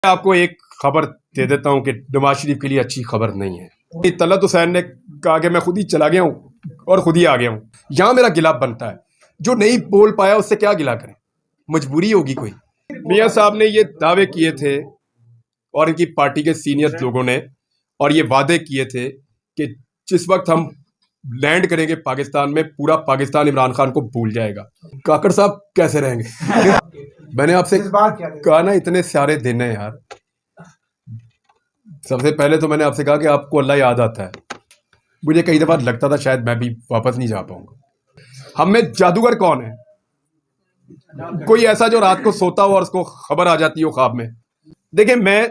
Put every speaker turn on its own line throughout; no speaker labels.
आपको एक खबर दे देता हूं कि नवाज शरीफ के लिए अच्छी खबर नहीं है। तलत हुसैन ने कहा कि मैं खुद ही चला गया हूं और खुद ही आ गया हूं। यहां मेरा गिला बनता है, जो नहीं बोल पाया उससे क्या गिला करें, मजबूरी होगी कोई। मियां साहब ने ये दावे किए थे और इनकी पार्टी के सीनियर लोगों ने, और ये वादे किए थे कि जिस वक्त हम लैंड करेंगे पाकिस्तान में, पूरा पाकिस्तान इमरान खान को भूल जाएगा। काकड़ साहब कैसे रहेंगे? मैंने आपसे कहा ना, इतने सारे दिन हैं यार। सबसे पहले तो मैंने आपसे कहा कि आपको अल्लाह याद आता है। मुझे कई दफा लगता था शायद मैं भी वापस नहीं जा पाऊंगा। हम में जादूगर कौन है? कोई ऐसा जो रात को सोता हो और उसको खबर आ जाती हो ख्वाब में। देखिए, मैं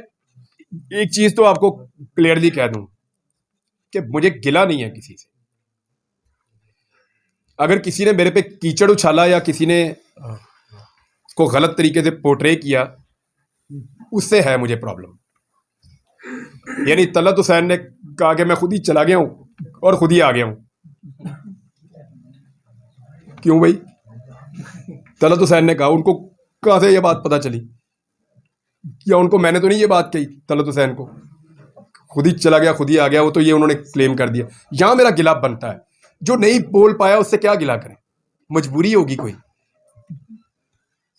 एक चीज तो आपको क्लियरली कह दूं कि मुझे गिला नहीं है किसी से। अगर किसी ने मेरे पे कीचड़ उछाला या किसी ने उसको गलत तरीके से पोर्ट्रे किया, उससे है मुझे प्रॉब्लम। यानी तलत हुसैन ने कहा कि मैं खुद ही चला गया हूं और खुद ही आ गया हूं। क्यों भाई? तलत हुसैन ने कहा, उनको कहां से ये बात पता चली? या उनको मैंने तो नहीं ये बात कही तलत हुसैन को? खुद ही चला गया, खुद ही आ गया, वो तो ये उन्होंने क्लेम कर दिया। यहां मेरा गिला बनता है, जो नहीं बोल पाया उससे क्या गिला करें, मजबूरी होगी कोई।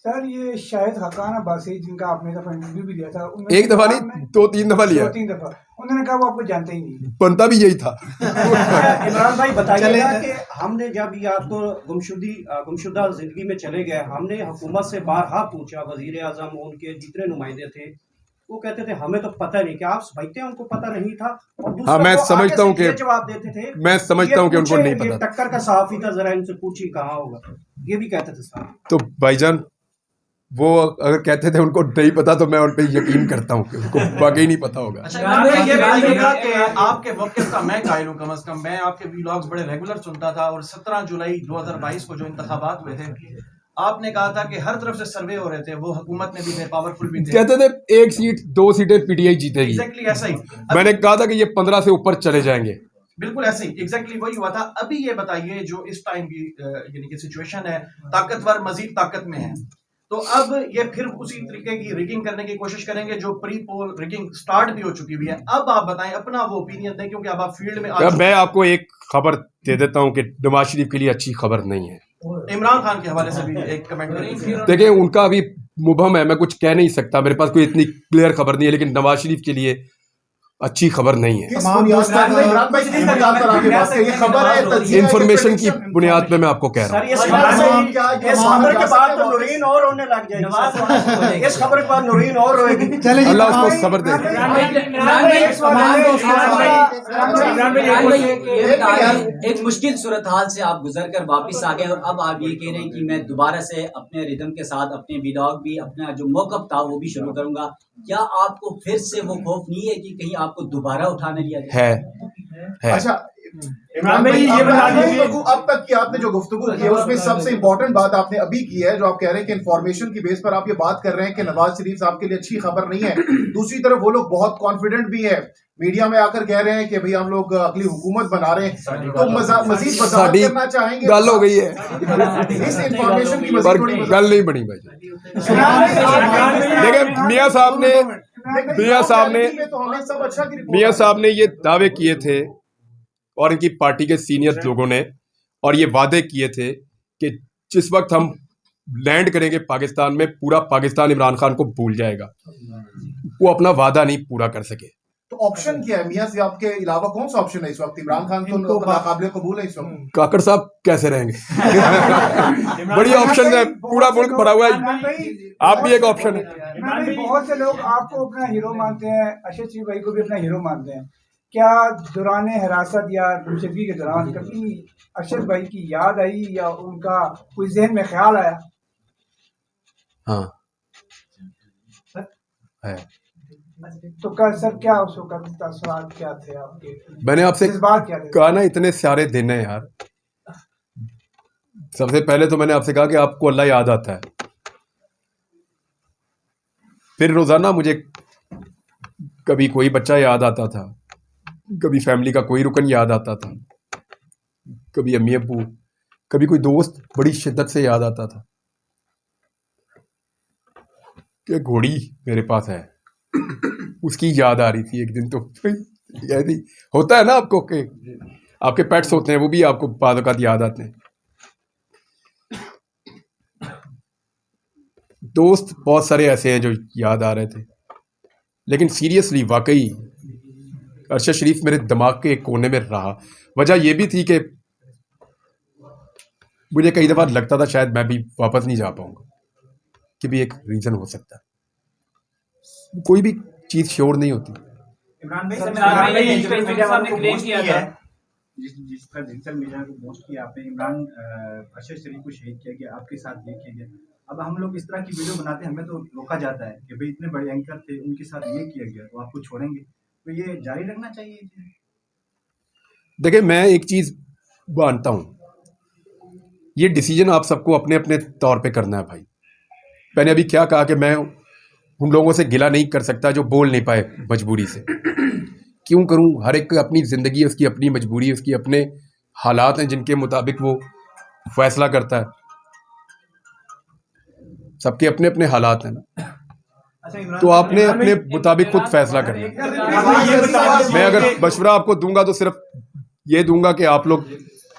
सर, ये शाहिद हकान अब्बासी जिनका आपने दफा इंटरव्यू भी दिया था,
एक दफा नहीं, दो तीन दफा लिया।
2-3 दफा उन्होंने कहा वो आपको जानते ही नहीं।
बनता भी यही था।
इमरान भाई बताइएगा कि हमने जब ये आपको गुमशुदा जिंदगी में चले गए, हमने हुकूमत से बारहा पूछा, वजीर आजम उनके जितने नुमाइंदे थे वो कहते थे हमें तो पता नहीं। क्या आप समझते हैं उनको पता नहीं था? और
हाँ, मैं समझता हूँ कि
जवाब देते थे,
मैं समझता हूँ कि उनको नहीं पता।
टक्कर का सहाफी था, जरा इनसे पूछिए कहाँ होगा, ये भी कहते थे साहब।
तो भाईजान, वो अगर कहते थे उनको नहीं पता तो मैं उन पर यकीन करता हूँ कि उनको वाकई नहीं पता होगा।
अच्छा, ये बताइएगा कि आपके मौक़िफ़ का मैं कायल हूँ। कम से कम मैं आपके व्लॉग्स बड़े रेगुलर सुनता था, और 17 जुलाई 2022 को जो इंतखाबात हुए थे, आपने कहा था कि हर तरफ से सर्वे हो रहे थे, वो हुकूमत में भी थे, पावरफुल भी थे, कहते
थे 1 सीट 2 सीटें पीटीआई जीतेगी।
एग्जैक्टली ऐसा ही
मैंने कहा था कि ये 15 से ऊपर चले जाएंगे।
बिल्कुल ऐसे ही एग्जैक्टली वही हुआ था। अभी ये बताइए, जो इस टाइम की यानी कि सिचुएशन है, ताकतवर मजीद ताकत में है, तो अब ये फिर उसी तरीके की रिगिंग करने की कोशिश करेंगे जो प्री पोल रिगिंग स्टार्ट भी हो चुकी हुई है। अब आप बताएं, अपना वो ओपिनियन दें, क्योंकि अब आप फील्ड में
मैं आपको एक खबर दे देता हूं कि नवाज शरीफ के लिए अच्छी खबर नहीं है।
इमरान खान के हवाले से भी एक कमेंट करें।
देखिए, उनका अभी मुबहम है, मैं कुछ कह नहीं सकता, मेरे पास कोई इतनी क्लियर खबर नहीं है, लेकिन नवाज शरीफ के लिए अच्छी खबर नहीं है। इंफॉर्मेशन की बुनियाद पे मैं आपको कह रहा हूँ।
इस खबर के बाद तो नूरीन और रोने लग जाएगी। इस खबर के बाद नूरीन और रोएगी।
अल्लाह उसको सब्र दे।
एक मुश्किल सूरत हाल से आप गुजर कर वापिस आ गए, और अब आप ये कह रहे हैं कि मैं दोबारा से अपने रिदम के साथ अपने व्लॉग भी, अपना जो मौक़िफ़ था वो भी शुरू करूंगा। क्या आपको फिर से वो खौफ नहीं है कि कहीं आपको दोबारा उठाने लिया जाए?
है।
अच्छा इमरान भाई, ये बता दीजिए, अब तक की आपने जो गुफ्तगू की है उसमें सबसे इंपॉर्टेंट बात आपने अभी की है, जो आप कह रहे हैं कि इन्फॉर्मेशन की बेस पर आप ये बात कर रहे हैं कि नवाज शरीफ साहब के लिए अच्छी खबर नहीं है। दूसरी तरफ वो लोग बहुत कॉन्फिडेंट भी है, मीडिया में आकर कह रहे हैं कि भाई हम लोग अगली हुकूमत बना रहे हैं, तो मजीद वजाहत करना चाहेंगे।
गल हो गई है,
इस इंफॉर्मेशन की
गल नहीं बनी भाई। देखिए, मियां साहब ने ये दावे किए थे और इनकी पार्टी के सीनियर लोगों ने, और ये वादे किए थे कि जिस वक्त हम लैंड करेंगे पाकिस्तान में, पूरा पाकिस्तान इमरान खान को भूल जाएगा। वो अपना वादा नहीं पूरा कर सके।
तो ऑप्शन क्या है मियां साहब के अलावा? कौन सा ऑप्शन है इस वक्त? इमरान खान तो नाकाबिले कबूल है इस वक्त।
काकड़ साहब कैसे रहेंगे? बड़ी ऑप्शन है, पूरा मुल्क भरा हुआ है, आप भी एक ऑप्शन है।
बहुत से लोग आपको अपना हीरो मानते हैं, अरशद शरीफ भाई को भी अपना हीरो मानते हैं। क्या दौरान हिरासत या गुमशुदगी के दौरान कभी अरशद भाई की याद आई या उनका कोई जहन में ख्याल आया?
हाँ है।
तो कल सर क्या उस वक्त तासुरात क्या थे आपके?
मैंने आपसे कहा ना, इतने सारे दिन हैं यार। सबसे पहले तो मैंने आपसे कहा कि आपको अल्लाह याद आता है, फिर रोजाना मुझे कभी कोई बच्चा याद आता था, कभी फैमिली का कोई रुकन याद आता था, कभी अम्मी अब्बू, कभी कोई दोस्त बड़ी शिद्दत से याद आता था कि घोड़ी मेरे पास है, उसकी याद आ रही थी एक दिन। तो ऐसे ही होता है ना आपको कि आपके पेट्स होते हैं, वो भी आपको बाद वक़्त याद आते हैं। दोस्त बहुत सारे ऐसे हैं जो याद आ रहे थे, लेकिन सीरियसली वाकई अरशद शरीफ मेरे दिमाग के एक कोने में रहा। वजह यह भी थी कि मुझे कई दफ़ा लगता था शायद मैं भी वापस नहीं जा पाऊंगा, कि भी एक रीज़न हो सकता है। कोई भी चीज़ श्योर नहीं होती।
इमरान भाई
डिजिटल मीडिया वालों को पोस्ट किया है,
जिस पर डिजिटल मीडिया को पोस्ट किया आपने, इमरान अरशद शरीफ को शहीद किया गया, आपके साथ ये किया गया। अब हम लोग इस तरह की वीडियो बनाते हैं, हमें तो रोका जाता है कि भाई इतने बड़े एंकर थे, उनके साथ ये किया गया, तो आपको छोड़ेंगे? तो ये जारी रखना चाहिए।
देखिए, मैं एक चीज़ मानता हूँ, ये डिसीजन आप सबको अपने अपने तौर पे करना है भाई। मैंने अभी क्या कहा कि मैं उन लोगों से गिला नहीं कर सकता जो बोल नहीं पाए मजबूरी से। क्यों करूं? हर एक की अपनी ज़िंदगी है, उसकी अपनी मजबूरी है, उसकी अपने हालात हैं जिनके मुताबिक वो फैसला करता है। सबके अपने अपने हालात हैं ना, तो आपने अपने मुताबिक खुद फैसला करना है। मैं अगर मशवरा आपको दूंगा तो सिर्फ ये दूंगा कि आप लोग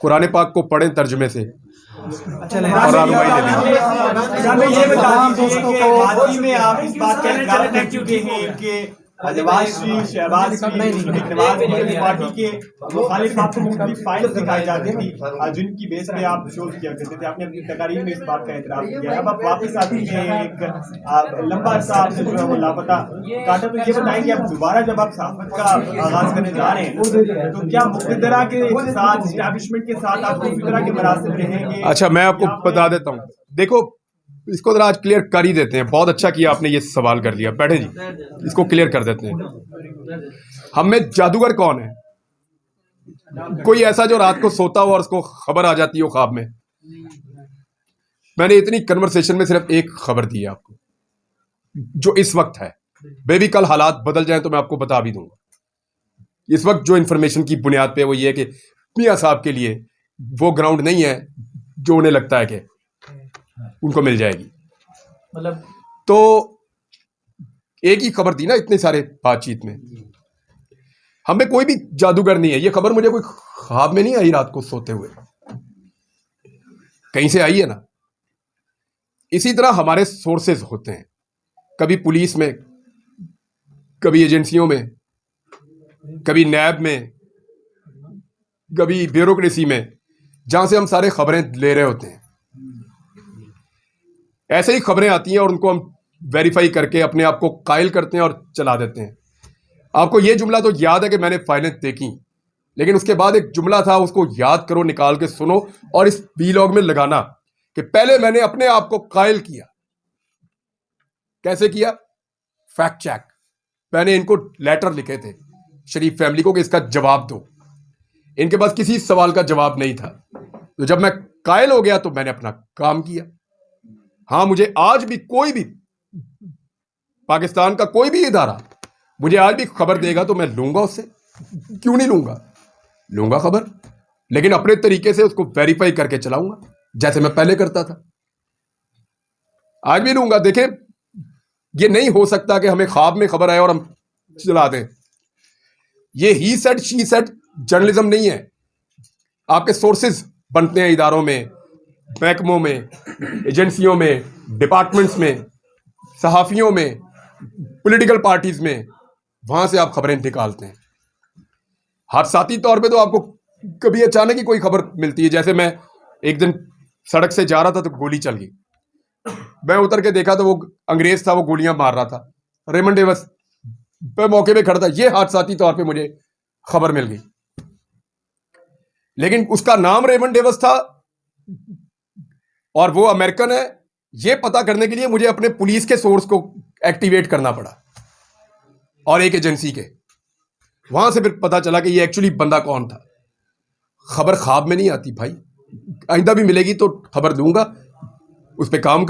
कुरान पाक को पढ़ें तर्जुमे से और रहनुमाई ले लें।
ये बता दीजिए कि हाल ही में आप इस बात का इकरार कर चुके हैं कि नवाज शरीफ, शहबाज शरीफ, नवाज पार्टी के मुखालिफ आपको मुख्तलिफ फाइल्स दिखाई जाती थी, जिनकी बेस पे आप शोज किया करते थे। आपने अपनी तकारीर में इस बात का एतराफ़ किया है। अब आप वापस आते हैं, एक लंबा अरसा आपसे जो है वो लापता काटा। तो ये बताएं कि आप दोबारा जब आप सहाफ़त का आगाज करने जा रहे हैं, तो क्या मुक़द्दरा के साथ, एस्टैब्लिशमेंट के साथ आप किसी तरह के मरासिम रहेंगे?
अच्छा, मैं आपको बता देता हूँ। देखो, इसको जरा आज क्लियर कर ही देते हैं। बहुत अच्छा किया आपने ये सवाल कर लिया। बैठे जी, इसको क्लियर कर देते हैं। हम में जादूगर कौन है? कोई ऐसा जो रात को सोता हो और उसको खबर आ जाती हो ख्वाब में? मैंने इतनी कन्वर्सेशन में सिर्फ एक खबर दी है आपको, जो इस वक्त है। बेबी कल हालात बदल जाएं तो मैं आपको बता भी दूंगा। इस वक्त जो इंफॉर्मेशन की बुनियाद पे वो ये है कि मियां साहब के लिए वो ग्राउंड नहीं है जो उन्हें लगता है कि उनको मिल जाएगी।
मतलब
तो एक ही खबर दी ना इतने सारे बातचीत में। हमें कोई भी जादूगर नहीं है। ये खबर मुझे कोई ख्वाब में नहीं आई रात को सोते हुए, कहीं से आई है ना। इसी तरह हमारे सोर्सेज होते हैं, कभी पुलिस में, कभी एजेंसियों में, कभी नैब में, कभी ब्यूरोक्रेसी में, जहां से हम सारे खबरें ले रहे होते हैं। ऐसे ही खबरें आती हैं और उनको हम वेरीफाई करके अपने आप को कायल करते हैं और चला देते हैं। आपको ये जुमला तो याद है कि मैंने फाइलें देखी, लेकिन उसके बाद एक जुमला था, उसको याद करो, निकाल के सुनो और इस वीलॉग में लगाना कि पहले मैंने अपने आप को कायल किया। कैसे किया? Fact check. मैंने इनको लेटर लिखे थे शरीफ फैमिली को कि इसका जवाब दो। इनके पास किसी सवाल का जवाब नहीं था। तो जब मैं कायल हो गया तो मैंने अपना काम किया। हाँ, मुझे आज भी कोई भी पाकिस्तान का कोई भी इदारा मुझे आज भी खबर देगा तो मैं लूंगा उससे। क्यों नहीं लूंगा? लूंगा खबर, लेकिन अपने तरीके से उसको वेरीफाई करके चलाऊंगा, जैसे मैं पहले करता था। आज भी लूंगा। देखें, ये नहीं हो सकता कि हमें ख्वाब में खबर आए और हम चला दें। ये he said she said journalism नहीं है। आपके सोर्सेज बनते हैं इदारों में, महकमों में, एजेंसियों में, डिपार्टमेंट्स में, सहाफियों में, पॉलिटिकल पार्टीज में। वहां से आप खबरें निकालते हैं। हादसाती तौर पे तो आपको कभी अचानक ही कोई खबर मिलती है। जैसे मैं एक दिन सड़क से जा रहा था तो गोली चल गई। मैं उतर के देखा तो वो अंग्रेज था, वो गोलियां मार रहा था। रेमंड डेविस पे मौके पे खड़ा था। ये हादसाती तौर पे मुझे खबर मिल गई, लेकिन उसका नाम रेमंड डेविस था और वो अमेरिकन है। ये पता करने के लिए मुझे अपने पुलिस के सोर्स को एक्टिवेट करना पड़ा और एक एजेंसी के। वहां से फिर पता चला कि ये एक्चुअली बंदा कौन था। खबर ख्वाब में नहीं आती भाई। आइंदा भी मिलेगी तो खबर दूंगा, उस पर काम कर।